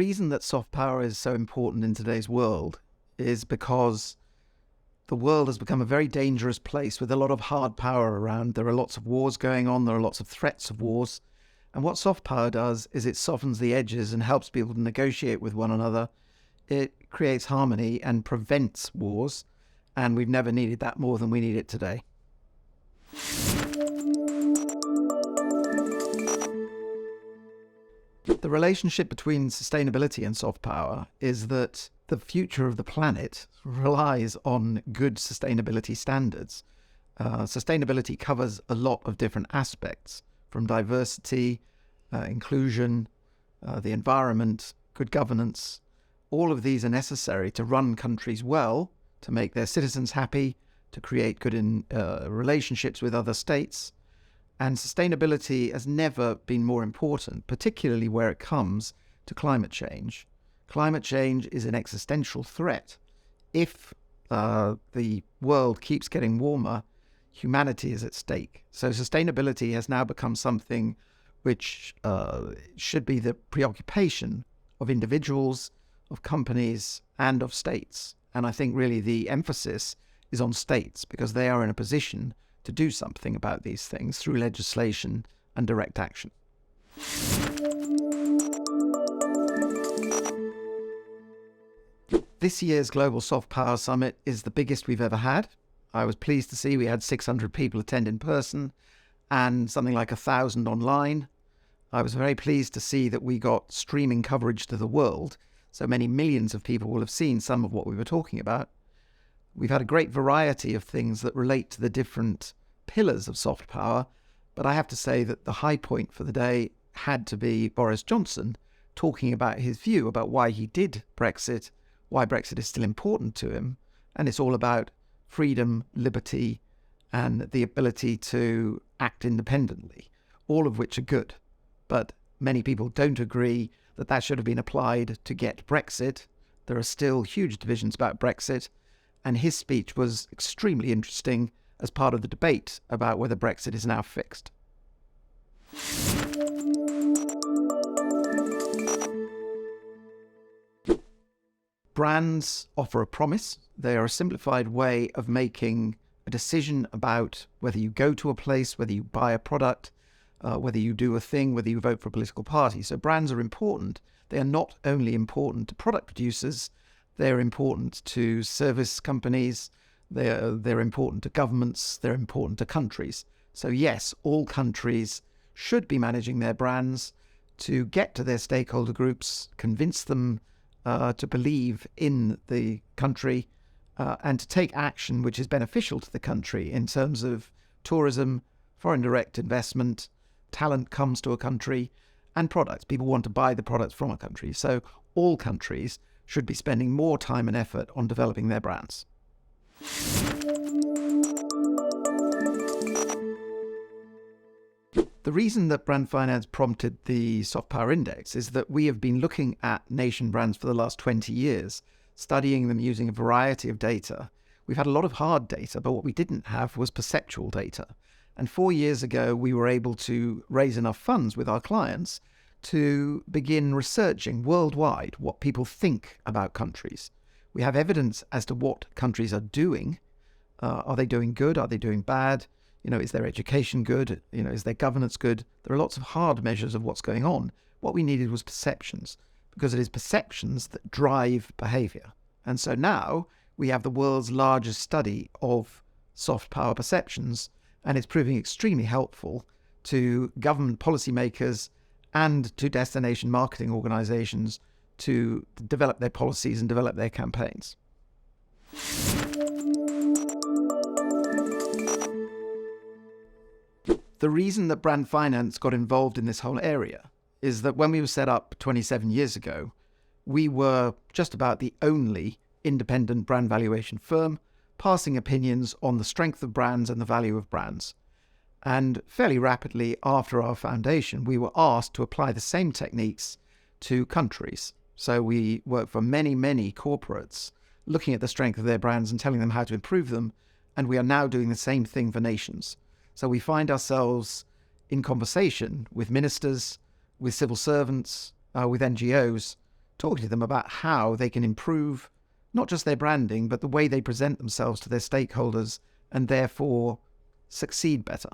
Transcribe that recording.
reason that soft power is so important in today's world is because the world has become a very dangerous place with a lot of hard power around. There are lots of wars going on. There are lots of threats of wars. And what soft power does is it softens the edges and helps people to negotiate with one another. It creates harmony and prevents wars. And we've never needed that more than we need it today. The relationship between sustainability and soft power is that the future of the planet relies on good sustainability standards. Sustainability covers a lot of different aspects, from diversity, inclusion, the environment, good governance. All of these are necessary to run countries well, to make their citizens happy, to create good relationships with other states. And sustainability has never been more important, particularly where it comes to climate change. Climate change is an existential threat. If the world keeps getting warmer, humanity is at stake. So sustainability has now become something which should be the preoccupation of individuals, of companies, and of states. And I think really the emphasis is on states because they are in a position to do something about these things through legislation and direct action. This year's Global Soft Power Summit is the biggest we've ever had. I was pleased to see we had 600 people attend in person and something like 1,000 online. I was very pleased to see that we got streaming coverage to the world, so many millions of people will have seen some of what we were talking about. We've had a great variety of things that relate to the different pillars of soft power, but I have to say that the high point for the day had to be Boris Johnson talking about his view about why he did Brexit, why Brexit is still important to him, and it's all about freedom, liberty, and the ability to act independently, all of which are good. But many people don't agree that that should have been applied to get Brexit. There are still huge divisions about Brexit, and his speech was extremely interesting as part of the debate about whether Brexit is now fixed. Brands offer a promise. They are a simplified way of making a decision about whether you go to a place, whether you buy a product, whether you do a thing, whether you vote for a political party. So brands are important. They are not only important to product producers, they're important to service companies, they're important to governments, they're important to countries. So yes, all countries should be managing their brands to get to their stakeholder groups, convince them to believe in the country, and to take action which is beneficial to the country in terms of tourism, foreign direct investment, talent comes to a country, and products. People want to buy the products from a country. So all countries should be spending more time and effort on developing their brands. The reason that brand finance prompted the Soft Power Index is that we have been looking at nation brands for the last 20 years, studying them using a variety of data. We've had a lot of hard data, but what we didn't have was perceptual data. And 4 years ago, we were able to raise enough funds with our clients to begin researching worldwide what people think about countries. We have evidence as to what countries are doing. Are they doing good? Are they doing bad? Is their education good? Is their governance good? There are lots of hard measures of what's going on. What we needed was perceptions, because it is perceptions that drive behavior. And so now we have the world's largest study of soft power perceptions, and it's proving extremely helpful to government policymakers and to destination marketing organizations to develop their policies and develop their campaigns. The reason that brand finance got involved in this whole area is that when we were set up 27 years ago, we were just about the only independent brand valuation firm passing opinions on the strength of brands and the value of brands. And fairly rapidly after our foundation, we were asked to apply the same techniques to countries. So we worked for many, many corporates, looking at the strength of their brands and telling them how to improve them. And we are now doing the same thing for nations. So we find ourselves in conversation with ministers, with civil servants, with NGOs, talking to them about how they can improve not just their branding, but the way they present themselves to their stakeholders and therefore succeed better.